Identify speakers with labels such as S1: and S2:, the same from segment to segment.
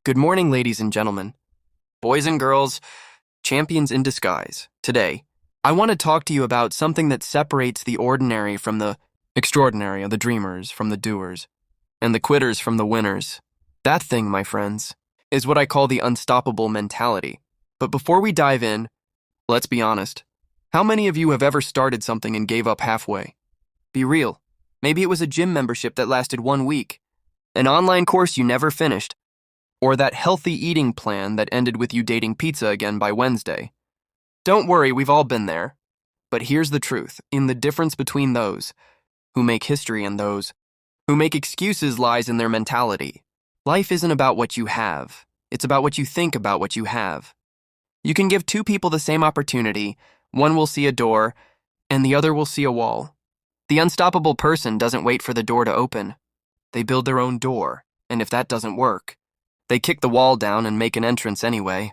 S1: Good morning, ladies and gentlemen, boys and girls, champions in disguise. Today, I want to talk to you about something that separates the ordinary from the extraordinary, the dreamers from the doers, and the quitters from the winners. That thing, my friends, is what I call the unstoppable mentality. But before we dive in, let's be honest. How many of you have ever started something and gave up halfway? Be real. Maybe it was a gym membership that lasted 1 week, an online course you never finished, or that healthy eating plan that ended with you dating pizza again by Wednesday. Don't worry, we've all been there. But here's the truth. In the difference between those who make history and those who make excuses lies in their mentality. Life isn't about what you have. It's about what you think about what you have. You can give two people the same opportunity. One will see a door, and the other will see a wall. The unstoppable person doesn't wait for the door to open. They build their own door, and if that doesn't work, they kick the wall down and make an entrance anyway.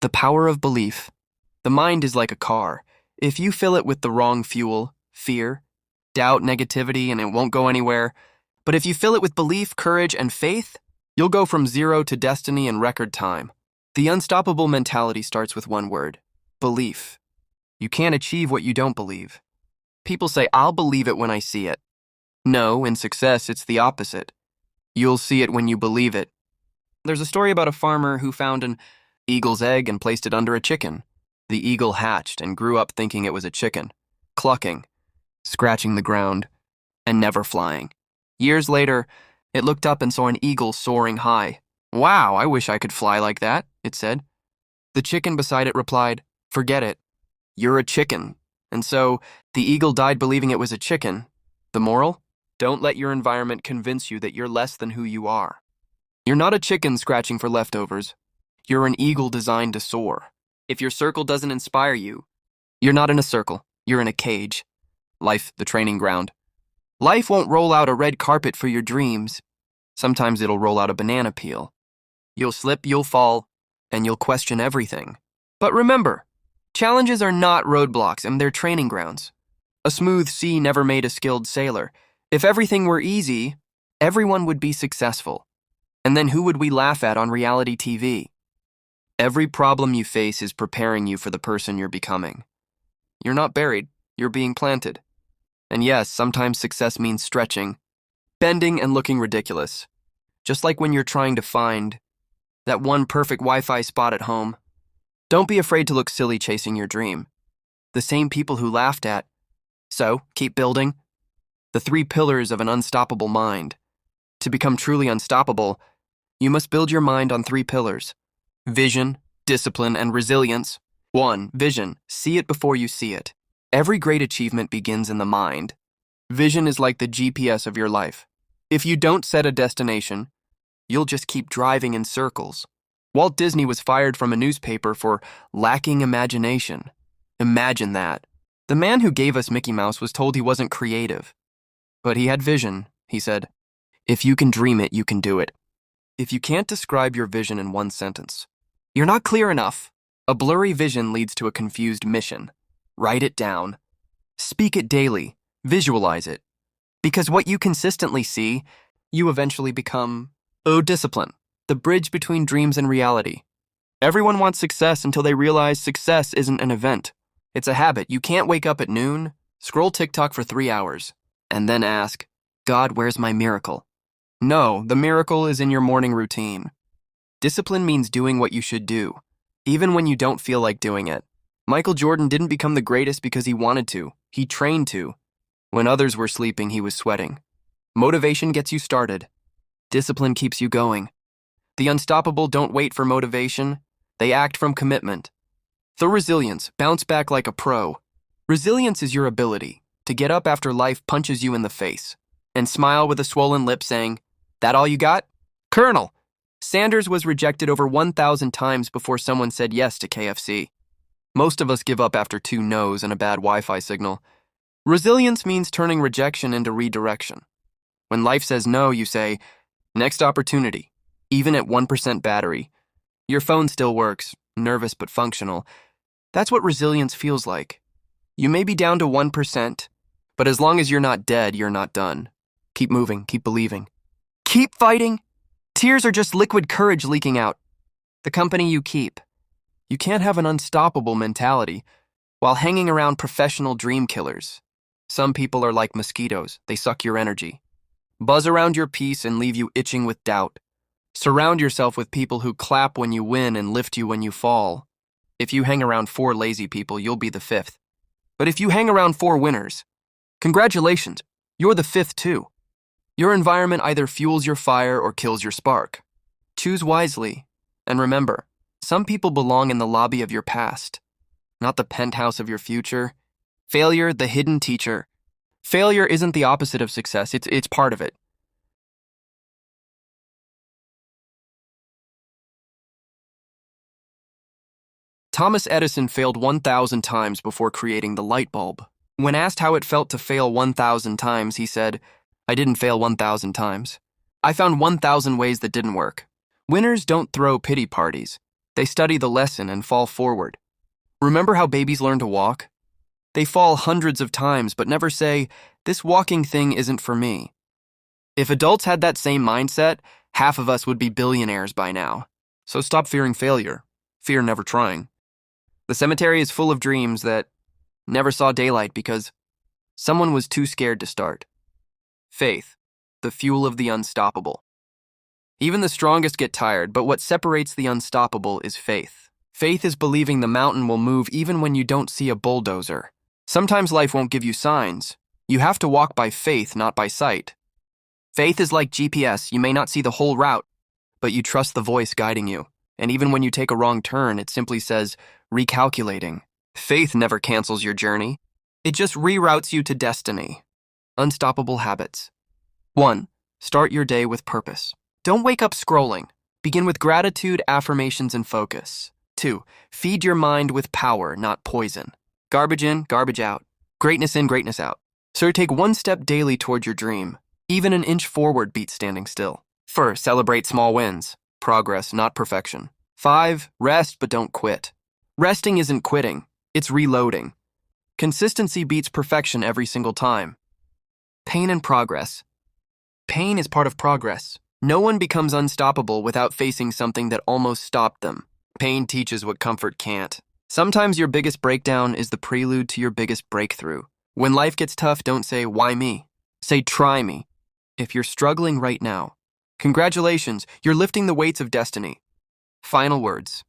S1: The power of belief. The mind is like a car. If you fill it with the wrong fuel, fear, doubt, negativity, and it won't go anywhere. But if you fill it with belief, courage, and faith, you'll go from zero to destiny in record time. The unstoppable mentality starts with one word: belief. You can't achieve what you don't believe. People say, "I'll believe it when I see it." No, in success, it's the opposite. You'll see it when you believe it. There's a story about a farmer who found an eagle's egg and placed it under a chicken. The eagle hatched and grew up thinking it was a chicken, clucking, scratching the ground, and never flying. Years later, it looked up and saw an eagle soaring high. "Wow, I wish I could fly like that," it said. The chicken beside it replied, "Forget it. You're a chicken." And so, the eagle died believing it was a chicken. The moral? Don't let your environment convince you that you're less than who you are. You're not a chicken scratching for leftovers. You're an eagle designed to soar. If your circle doesn't inspire you, you're not in a circle. You're in a cage. Life, the training ground. Life won't roll out a red carpet for your dreams. Sometimes it'll roll out a banana peel. You'll slip, you'll fall, and you'll question everything. But remember, challenges are not roadblocks, and they're training grounds. A smooth sea never made a skilled sailor. If everything were easy, everyone would be successful. And then who would we laugh at on reality TV? Every problem you face is preparing you for the person you're becoming. You're not buried, you're being planted. And yes, sometimes success means stretching, bending, and looking ridiculous. Just like when you're trying to find that one perfect Wi-Fi spot at home. Don't be afraid to look silly chasing your dream. The same people who laughed at. So, keep building. The 3 pillars of an unstoppable mind. To become truly unstoppable, you must build your mind on 3 pillars: vision, discipline, and resilience. 1. Vision. See it before you see it. Every great achievement begins in the mind. Vision is like the GPS of your life. If you don't set a destination, you'll just keep driving in circles. Walt Disney was fired from a newspaper for lacking imagination. Imagine that. The man who gave us Mickey Mouse was told he wasn't creative. But he had vision, he said. If you can dream it, you can do it. If you can't describe your vision in 1 sentence, you're not clear enough. A blurry vision leads to a confused mission. Write it down. Speak it daily. Visualize it. Because what you consistently see, you eventually become. Discipline. The bridge between dreams and reality. Everyone wants success until they realize success isn't an event. It's a habit. You can't wake up at noon, scroll TikTok for 3 hours, and then ask, "God, where's my miracle?" No, the miracle is in your morning routine. Discipline means doing what you should do, even when you don't feel like doing it. Michael Jordan didn't become the greatest because he wanted to. He trained to. When others were sleeping, he was sweating. Motivation gets you started. Discipline keeps you going. The unstoppable don't wait for motivation. They act from commitment. The resilience. Bounce back like a pro. Resilience is your ability to get up after life punches you in the face and smile with a swollen lip saying, "That all you got?" Colonel Sanders was rejected over 1,000 times before someone said yes to KFC. Most of us give up after 2 no's and a bad Wi-Fi signal. Resilience means turning rejection into redirection. When life says no, you say, "Next opportunity." Even at 1% battery, your phone still works, nervous but functional. That's what resilience feels like. You may be down to 1%, but as long as you're not dead, you're not done. Keep moving, keep believing. Keep fighting Tears are just liquid courage leaking out. The company you keep. You can't have an unstoppable mentality while hanging around professional dream killers. Some people are like mosquitoes. They suck your energy. Buzz around your peace and leave you itching with doubt. Surround yourself with people who clap when you win and lift you when you fall. If you hang around 4 lazy people, you'll be the 5th. But if you hang around 4 winners, congratulations, you're the 5th too. Your environment either fuels your fire or kills your spark. Choose wisely, and remember, some people belong in the lobby of your past, not the penthouse of your future. Failure, the hidden teacher. Failure isn't the opposite of success, it's part of it. Thomas Edison failed 1,000 times before creating the light bulb. When asked how it felt to fail 1,000 times, he said, "I didn't fail 1,000 times. I found 1,000 ways that didn't work." Winners don't throw pity parties. They study the lesson and fall forward. Remember how babies learn to walk? They fall hundreds of times but never say, "This walking thing isn't for me." If adults had that same mindset, half of us would be billionaires by now. So stop fearing failure. Fear never trying. The cemetery is full of dreams that never saw daylight because someone was too scared to start. Faith, the fuel of the unstoppable. Even the strongest get tired, but what separates the unstoppable is faith. Faith is believing the mountain will move even when you don't see a bulldozer. Sometimes life won't give you signs. You have to walk by faith, not by sight. Faith is like GPS. You may not see the whole route, but you trust the voice guiding you. And even when you take a wrong turn, it simply says, recalculating. Faith never cancels your journey. It just reroutes you to destiny. Unstoppable habits. 1. Start your day with purpose. Don't wake up scrolling. Begin with gratitude, affirmations, and focus. 2. Feed your mind with power, not poison. Garbage in, garbage out. Greatness in, greatness out. So take one step daily toward your dream. Even an inch forward beats standing still. 4. Celebrate small wins. Progress, not perfection. 5. Rest, but don't quit. Resting isn't quitting. It's reloading. Consistency beats perfection every single time. Pain and progress. Pain is part of progress. No one becomes unstoppable without facing something that almost stopped them. Pain teaches what comfort can't. Sometimes your biggest breakdown is the prelude to your biggest breakthrough. When life gets tough, don't say, "Why me?" Say, "Try me." If you're struggling right now, congratulations, you're lifting the weights of destiny. Final words.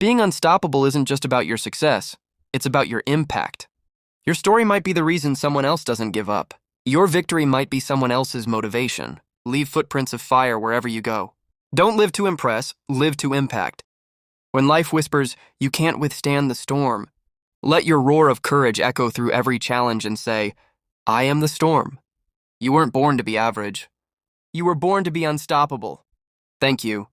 S1: Being unstoppable isn't just about your success, it's about your impact. Your story might be the reason someone else doesn't give up. Your victory might be someone else's motivation. Leave footprints of fire wherever you go. Don't live to impress, live to impact. When life whispers, "You can't withstand the storm," let your roar of courage echo through every challenge and say, "I am the storm." You weren't born to be average. You were born to be unstoppable. Thank you.